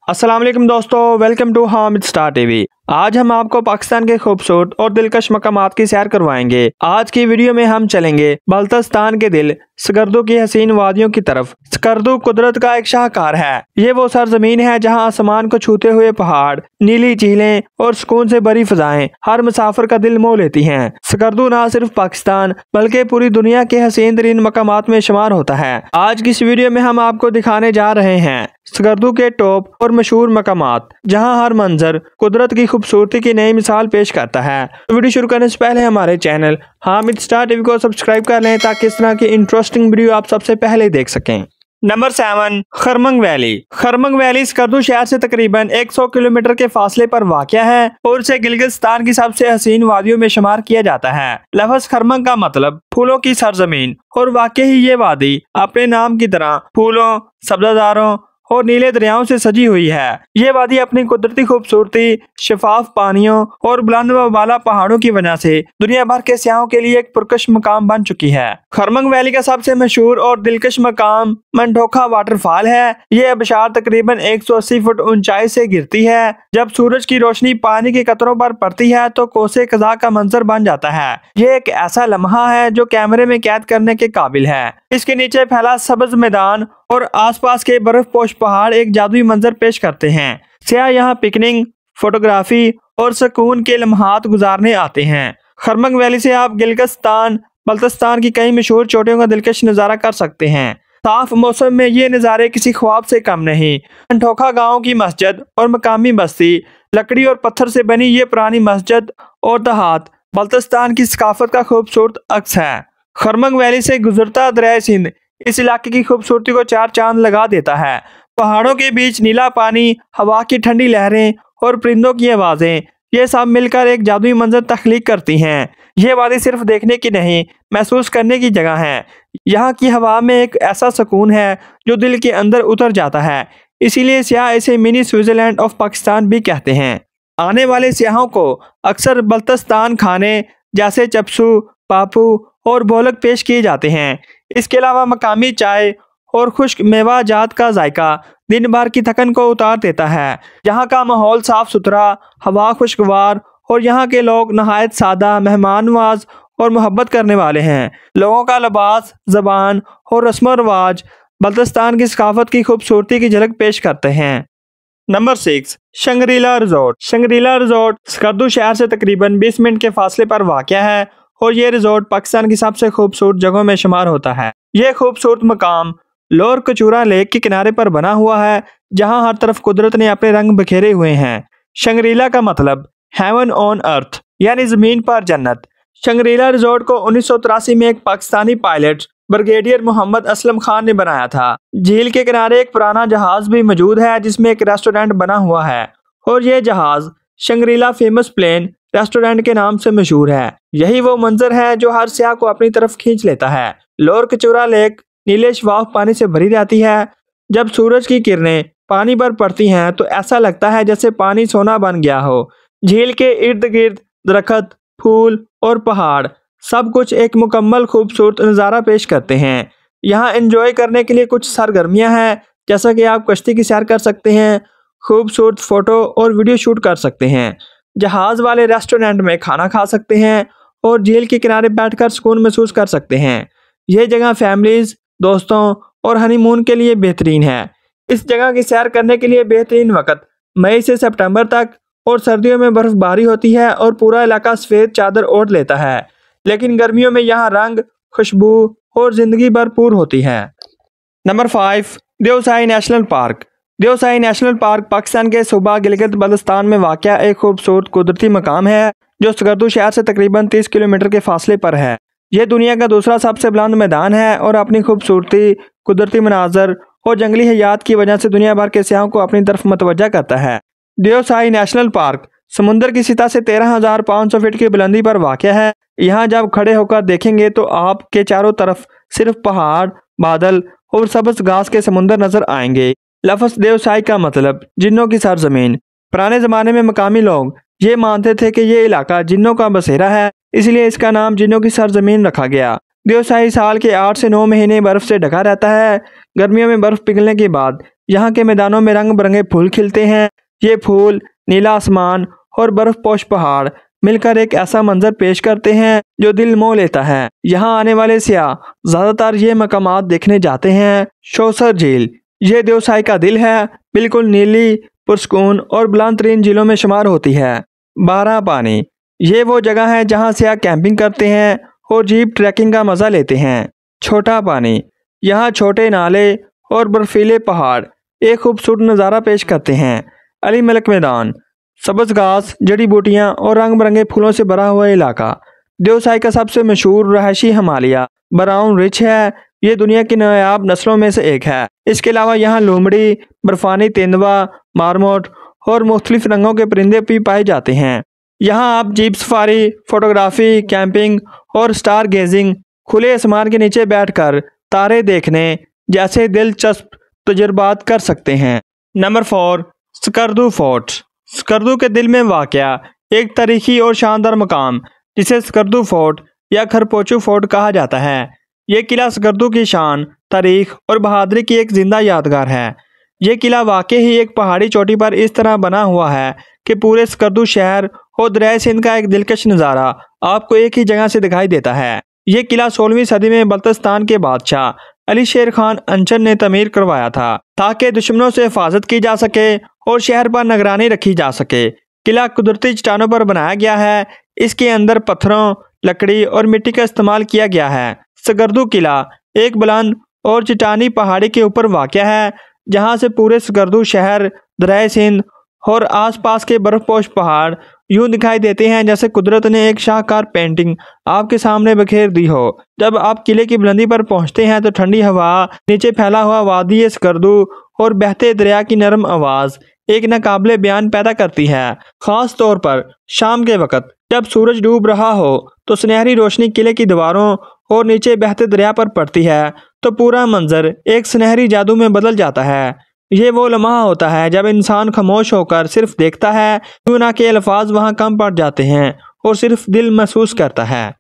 अस्सलाम वालेकुम दोस्तों, welcome to Hamid star TV. आज हम आपको पाकिस्तान के खूबसूरत और दिलकश मकामात की सैर करवाएंगे। आज की वीडियो में हम चलेंगे बल्तिस्तान के दिल स्कर्दू की हसीन वादियों की तरफ। स्कर्दू कुदरत का एक शाहकार है। ये वो सरजमीन है जहां आसमान को छूते हुए पहाड़, नीली झीलें और सुकून से भरी फिजाएं हर मुसाफिर का दिल मोह लेती हैं। स्कर्दू न सिर्फ पाकिस्तान बल्कि पूरी दुनिया के हसीन तरीन मकामात में शुमार होता है। आज की इस वीडियो में हम आपको दिखाने जा रहे हैं स्कर्दू के टॉप और मशहूर मकामात, जहां हर मंजर कुदरत की खूबसूरती की नई मिसाल पेश करता है। तो वीडियो शुरू करने से पहले हमारे चैनल हामिद स्टार टीवी को सब्सक्राइब कर लें ताकि इस तरह की इंटरेस्टिंग वीडियो आप सबसे पहले देख सकें। Number 7, Kharmang valley. Kharmang valley Skardu शहर से तकरीबन 100 किलोमीटर के फासले पर वाक़या है और इसे गिलगिस्तान की सबसे हसीन वादियों में शुमार किया जाता है। लफ्ज़ खरमंग का मतलब फूलों की सरजमीन, और वाकई ही ये वादी अपने नाम की तरह फूलों, सब्जादारों और नीले दरियाओं से सजी हुई है। ये वादी अपनी कुदरती खूबसूरती, शफाफ पानियों और बुलंद व बाला पहाड़ों की वजह से दुनिया भर के सयाहों के लिए एक पुरकश मकाम बन चुकी है। खरमंग वैली का सबसे मशहूर और दिलकश मकाम मंडोखा वाटरफॉल है। ये आबशार तकरीबन 180 फुट ऊंचाई से गिरती है। जब सूरज की रोशनी पानी के कतरों पर पड़ती है तो कोसे कज़ा का मंजर बन जाता है। ये एक ऐसा लम्हा है जो कैमरे में कैद करने के काबिल है। इसके नीचे फैला सब्ज मैदान और आसपास के बर्फ पोश पहाड़ एक जादुई मंजर पेश करते हैं। सयाह यहाँ पिकनिक, फोटोग्राफी और सुकून के लम्हात गुजारने आते हैं। खरमंग वैली से आप गिलगिस्तान बल्तिस्तान की कई मशहूर चोटियों का दिलकश नज़ारा कर सकते हैं। साफ मौसम में ये नज़ारे किसी ख्वाब से कम नहीं। मंडोखा गांव की मस्जिद और मकामी बस्ती, लकड़ी और पत्थर से बनी ये पुरानी मस्जिद और दहात बल्तिस्तान की सकाफत का खूबसूरत अक्स है। खरमंग वैली से गुजरता दरिया सिंध इस इलाके की खूबसूरती को चार चांद लगा देता है। पहाड़ों के बीच नीला पानी, हवा की ठंडी लहरें और परिंदों की आवाज़ें, ये सब मिलकर एक जादुई मंजर तख्लीक करती हैं। ये वादी सिर्फ देखने की नहीं, महसूस करने की जगह है। यहाँ की हवा में एक ऐसा सुकून है जो दिल के अंदर उतर जाता है। इसीलिए सियाह इसे मिनी स्विट्जरलैंड ऑफ पाकिस्तान भी कहते हैं। आने वाले सियाहों को अक्सर बल्तिस्तान खाने जैसे चप्सू, पापू और बोलक पेश किए जाते हैं। इसके अलावा मकामी चाय और खुश्क मेवा जात का जायका दिन भर की थकन को उतार देता है। यहाँ का माहौल साफ सुथरा, हवा खुशगवार और यहाँ के लोग नहायत सादा, मेहमान नवाज और मोहब्बत करने वाले हैं। लोगों का लिबास, ज़बान और रस्म व रवाज बल्तिस्तान की सकाफत की खूबसूरती की झलक पेश करते हैं। Number 6, Shangrila resort. Shangrila resort Skardu शहर से तकरीबन 20 मिनट के फासले पर वाक़या है और ये रिजॉर्ट पाकिस्तान की सबसे खूबसूरत जगहों में शुमार होता है। ये खूबसूरत मकाम लोअर कचूरा लेक के किनारे पर बना हुआ है, जहां हर तरफ कुदरत ने अपने रंग बिखेरे हुए हैं। शंग्रीला का मतलब हेवन ऑन अर्थ, यानी जमीन पर जन्नत। शंग्रीला रिजॉर्ट को 1983 में एक पाकिस्तानी पायलट ब्रिगेडियर मोहम्मद असलम खान ने बनाया था। झील के किनारे एक पुराना जहाज भी मौजूद है जिसमें एक रेस्टोरेंट बना हुआ है, और ये जहाज शंग्रीला फेमस प्लेन रेस्टोरेंट के नाम से मशहूर है। यही वो मंजर है जो हर सियाह को अपनी तरफ खींच लेता है। लोअर कचूरा लेक नीले शफाफ पानी से भरी रहती है। जब सूरज की किरणें पानी पर पड़ती हैं तो ऐसा लगता है जैसे पानी सोना बन गया हो। झील के इर्द गिर्द दरख्त, फूल और पहाड़ सब कुछ एक मुकम्मल खूबसूरत नज़ारा पेश करते हैं। यहाँ एंजॉय करने के लिए कुछ सरगर्मियाँ हैं, जैसा कि आप कश्ती की सैर कर सकते हैं, खूबसूरत फ़ोटो और वीडियो शूट कर सकते हैं, जहाज़ वाले रेस्टोरेंट में खाना खा सकते हैं और झील के किनारे बैठकर सुकून महसूस कर सकते हैं। यह जगह फैमिलीज़, दोस्तों और हनीमून के लिए बेहतरीन है। इस जगह की सैर करने के लिए बेहतरीन वक्त मई से सितंबर तक, और सर्दियों में बर्फबारी होती है और पूरा इलाका सफ़ेद चादर ओढ़ लेता है। लेकिन गर्मियों में यहाँ रंग, खुशबू और ज़िंदगी भरपूर होती है। Number 5, Deosai national park. Deosai national park Pakistan के सूबा गिलगित बल्तिस्तान में वाक़या एक खूबसूरत कुदरती मकाम है जो स्कर्दू शहर से तकरीबन 30 किलोमीटर के फासले पर है। यह दुनिया का दूसरा सबसे बुलंद मैदान है और अपनी खूबसूरती, कुदरती मनाजर और जंगली हयात की वजह से दुनिया भर के सयाहों को अपनी तरफ मतवज्जा करता है। देवसाई नेशनल पार्क समुद्र की सतह से 13,500 फीट की बुलंदी पर वाक़या है। यहाँ जब खड़े होकर देखेंगे तो आपके चारों तरफ सिर्फ पहाड़, बादल और सब्ज घास के समुंदर नजर आएंगे। लफ्ज़ देवसाई का मतलब जिन्नों की सरजमीन। पुराने ज़माने में मकामी लोग ये मानते थे कि ये इलाका जिन्नों का बसेरा है, इसलिए इसका नाम जिन्नों की सरजमीन रखा गया। देवसाई साल के 8 से 9 महीने बर्फ़ से ढका रहता है। गर्मियों में बर्फ़ पिघलने के बाद यहाँ के मैदानों में रंग बिरंगे फूल खिलते हैं। ये फूल, नीला आसमान और बर्फपोश पहाड़ मिलकर एक ऐसा मंजर पेश करते हैं जो दिल मोह लेता है। यहाँ आने वाले सियाह ज्यादातर ये मकामात देखने जाते हैं। शोसर झील, ये देवसाई का दिल है, बिल्कुल नीली, पुरस्कून और बुलंद तरीन झीलों में शुमार होती है। बारह पानी, ये वो जगह है जहाँ सियाह कैंपिंग करते हैं और जीप ट्रैकिंग का मजा लेते हैं। छोटा पानी, यहाँ छोटे नाले और बर्फीले पहाड़ एक खूबसूरत नज़ारा पेश करते हैं। अली मलिक मैदान, सब्ज घास, जड़ी बूटियाँ और रंग बिरंगे फूलों से भरा हुआ इलाका। देवसाई का सबसे मशहूर रहायशी हिमालय ब्राउन रिच है। ये दुनिया की नायाब नस्लों में से एक है। इसके अलावा यहाँ लोमड़ी, बर्फानी तेंदुआ, मारमोट और मुख्तलिफ रंगों के परिंदे भी पाए जाते हैं। यहाँ आप जीप सफारी, फोटोग्राफी, कैंपिंग और स्टार गेजिंग, खुले आसमान के नीचे बैठकर तारे देखने जैसे दिलचस्प तजुर्बात कर सकते हैं। Number 4, Skardu fort. स्कर्दू के दिल में वाक़या एक तारीखी और शानदार मकाम जिसे स्कर्दू फोर्ट या खरपोचू फोर्ट कहा जाता है। ये किला स्कर्दू की शान, तारीख और बहादुरी की एक जिंदा यादगार है। ये किला वाकई ही एक पहाड़ी चोटी पर इस तरह बना हुआ है कि पूरे स्कर्दू शहर और दरिया सिंध का एक दिलकश नज़ारा आपको एक ही जगह से दिखाई देता है। ये किला 16वीं सदी में बल्तिस्तान के बादशाह अली शेर खान अंचन ने तमीर करवाया था ताकि दुश्मनों से हिफाजत की जा सके और शहर पर निगरानी रखी जा सके। किला कुदरती चट्टानों पर बनाया गया है। इसके अंदर पत्थरों, लकड़ी और मिट्टी का इस्तेमाल किया गया है। स्कर्दू किला एक बुलंद और चट्टानी पहाड़ी के ऊपर वाक़या है जहाँ से पूरे स्कर्दू शहर, दरिया सिंध और आसपास के बर्फपोश पहाड़ यूं दिखाई देते हैं जैसे कुदरत ने एक शाहकार पेंटिंग आपके सामने बखेर दी हो। जब आप किले की बुलंदी पर पहुंचते हैं तो ठंडी हवा, नीचे फैला हुआ वादी स्कर्दू और बहते दरिया की नरम आवाज़ एक नाकाबिले बयान पैदा करती है। खास तौर पर शाम के वक्त जब सूरज डूब रहा हो तो सुनहरी रोशनी किले की दीवारों और नीचे बहते दरिया पर पड़ती है तो पूरा मंजर एक सुनहरी जादू में बदल जाता है। ये वो लम्हा होता है जब इंसान खामोश होकर सिर्फ देखता है, क्यों ना के अल्फाज वहाँ कम पड़ जाते हैं और सिर्फ दिल महसूस करता है।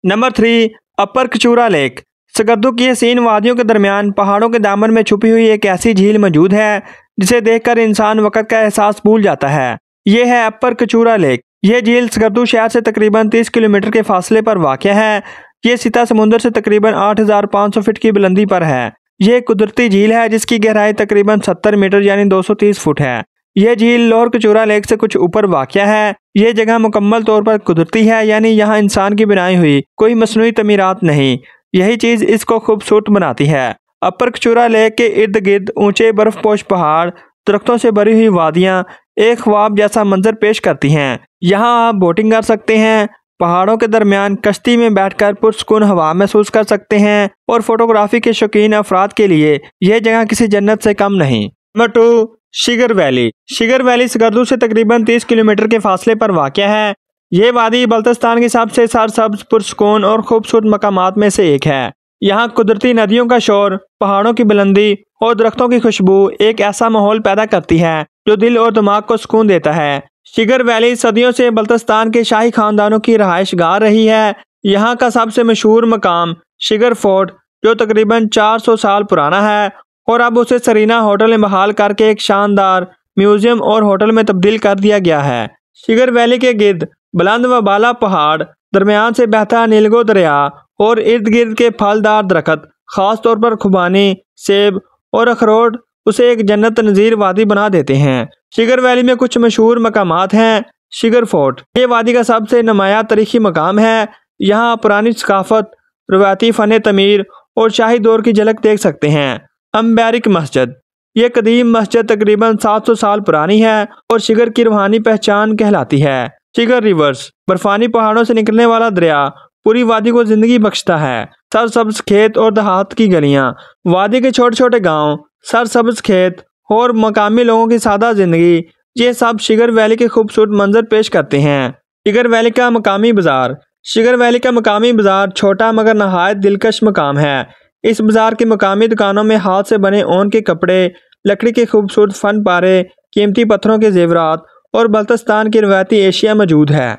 नंबर 3, अपर कचूरा लेक। स्कर्दू की हसीन वादियों के दरमियान पहाड़ों के दामन में छुपी हुई एक ऐसी झील मौजूद है जिसे देखकर इंसान वक्त का एहसास भूल जाता है। ये है अपर कचूरा लेक। यह झील स्कर्दू शहर से तकरीबन 30 किलोमीटर के फासले पर वाक़ है। ये सीता समुद्र से तकरीबन 8500 फीट की बुलंदी पर है। यह कुदरती झील है जिसकी गहराई तकरीबन 70 मीटर यानी 230 फुट है। यह झील लोअर कचूरा लेक से कुछ ऊपर वाक़ है। यह जगह मुकम्मल तौर पर कुदरती है, यानी यहाँ इंसान की बनाई हुई कोई मसनूई तमीरात नहीं। यही चीज़ इसको खूबसूरत बनाती है। अपर कचूरा लेक के इर्द गिर्द ऊंचे बर्फपोश पहाड़, दरख्तों से भरी हुई वादियाँ एक ख्वाब जैसा मंजर पेश करती हैं। यहाँ आप बोटिंग कर सकते हैं, पहाड़ों के दरमियान कश्ती में बैठकर पुरसुकून हवा महसूस कर सकते हैं और फोटोग्राफी के शौकीन अफराद के लिए यह जगह किसी जन्नत से कम नहीं। Number 2, Shigar valley. Shigar valley Skardu से तकरीबन 30 किलोमीटर के फासले पर वाक़या है। ये वादी बल्तिस्तान की सबसे सरसब्ज, पुरसुकून और खूबसूरत मकामात में से एक है। यहाँ कुदरती नदियों का शोर, पहाड़ों की बुलंदी और दरख्तों की खुशबू एक ऐसा माहौल पैदा करती है जो दिल और दिमाग को सुकून देता है। शिगर वैली सदियों से बल्तिस्तान के शाही खानदानों की रहायशगाह रही है। यहाँ का सबसे मशहूर मकाम शिगर फोर्ट जो तकरीबन 400 साल पुराना है और अब उसे सरीना होटल में बहाल करके एक शानदार म्यूजियम और होटल में तब्दील कर दिया गया है। शिगर वैली के गिर्द बुलंद व बाला पहाड़, दरमियान से बहता नीलगो दरिया और इर्द गिर्द के फलदार दरख्त, खास तौर पर खुबानी, सेब और अखरोट उसे एक जन्नत नज़ीर वादी बना देते हैं। शिगर वैली में कुछ मशहूर मकामात हैं। शिगर फोर्ट ये वादी का सबसे नुमाया तारीखी मकाम है। यहाँ पुरानी सकाफत, रवायती फ़न तमीर और शाही दौर की झलक देख सकते हैं। अम्बैरिक मस्जिद, ये कदीम मस्जिद तकरीबन 700 साल पुरानी है और शिगर की रूहानी पहचान कहलाती है। शिगर रिवर्स, बर्फानी पहाड़ों से निकलने वाला दरिया पूरी वादी को जिंदगी बख्शता है। सरसब्ज खेत और देहात की गलियां, वादी के छोटे छोटे गांव, सरसब्ज खेत और मकामी लोगों की सादा जिंदगी, ये सब शिगर वैली के खूबसूरत मंजर पेश करते हैं। शिगर वैली का मकामी बाजार। शिगर वैली का मकामी बाजार छोटा मगर नहायत दिलकश मकाम है। इस बाजार की मकामी दुकानों में हाथ से बने ऊन के कपड़े, लकड़ी के खूबसूरत फन पारे, कीमती पत्थरों के जेवरात और बल्तिस्तान की रवायती एशिया मौजूद है।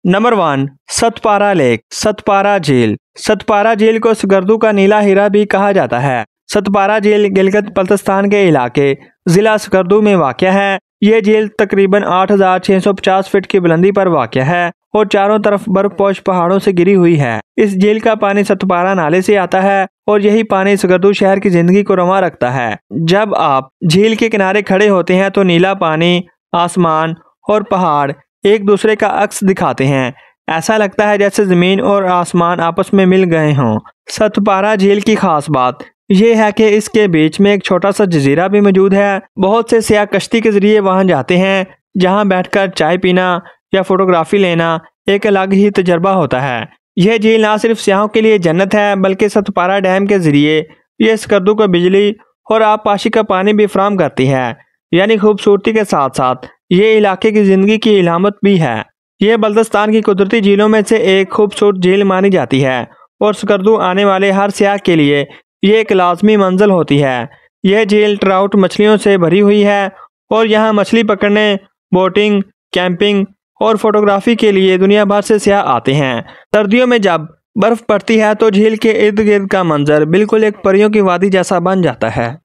Number 1, Satpara lake. सतपारा झील। सतपारा झील को स्कर्दू का नीला हीरा भी कहा जाता है। सतपारा झील गिलगित बल्तिस्तान के इलाके जिला स्कर्दू में वाक़या है। ये झील तकरीबन 8,650 फीट की बुलंदी पर वाक़या है और चारों तरफ बर्फपोश पहाड़ों से घिरी हुई है। इस झील का पानी सतपारा नाले से आता है और यही पानी स्कर्दू शहर की जिंदगी को रवां रखता है। जब आप झील के किनारे खड़े होते हैं तो नीला पानी, आसमान और पहाड़ एक दूसरे का अक्स दिखाते हैं। ऐसा लगता है जैसे जमीन और आसमान आपस में मिल गए हों। सतपारा झील की खास बात यह है कि इसके बीच में एक छोटा सा जजीरा भी मौजूद है। बहुत से सियाह कश्ती के जरिए वहां जाते हैं, जहां बैठकर चाय पीना या फोटोग्राफी लेना एक अलग ही तजर्बा होता है। यह झील ना सिर्फ सियाहों के लिए जन्नत है, बल्कि सतपारा डैम के जरिए यह स्कर्दू को बिजली और आबपाशी का पानी भी फराहम करती है। यानी खूबसूरती के साथ साथ ये इलाके की जिंदगी की इलामत भी है। यह बल्तिस्तान की कुदरती झीलों में से एक खूबसूरत झील मानी जाती है और स्कर्दू आने वाले हर सियाह के लिए ये एक लाजमी मंजिल होती है। यह झील ट्राउट मछलियों से भरी हुई है और यहाँ मछली पकड़ने, बोटिंग, कैंपिंग और फोटोग्राफी के लिए दुनिया भर से सियाह आते हैं। सर्दियों में जब बर्फ पड़ती है तो झील के इर्द गिर्द का मंजर बिल्कुल एक परियों की वादी जैसा बन जाता है।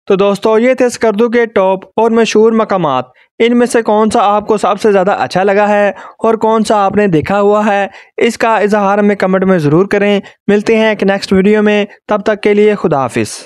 तो दोस्तों, ये थे स्कर्दू के टॉप और मशहूर मकामात। इनमें से कौन सा आपको सबसे ज़्यादा अच्छा लगा है और कौन सा आपने देखा हुआ है, इसका इजहार हमें कमेंट में ज़रूर करें। मिलते हैं एक नेक्स्ट वीडियो में, तब तक के लिए खुदा हाफिज़।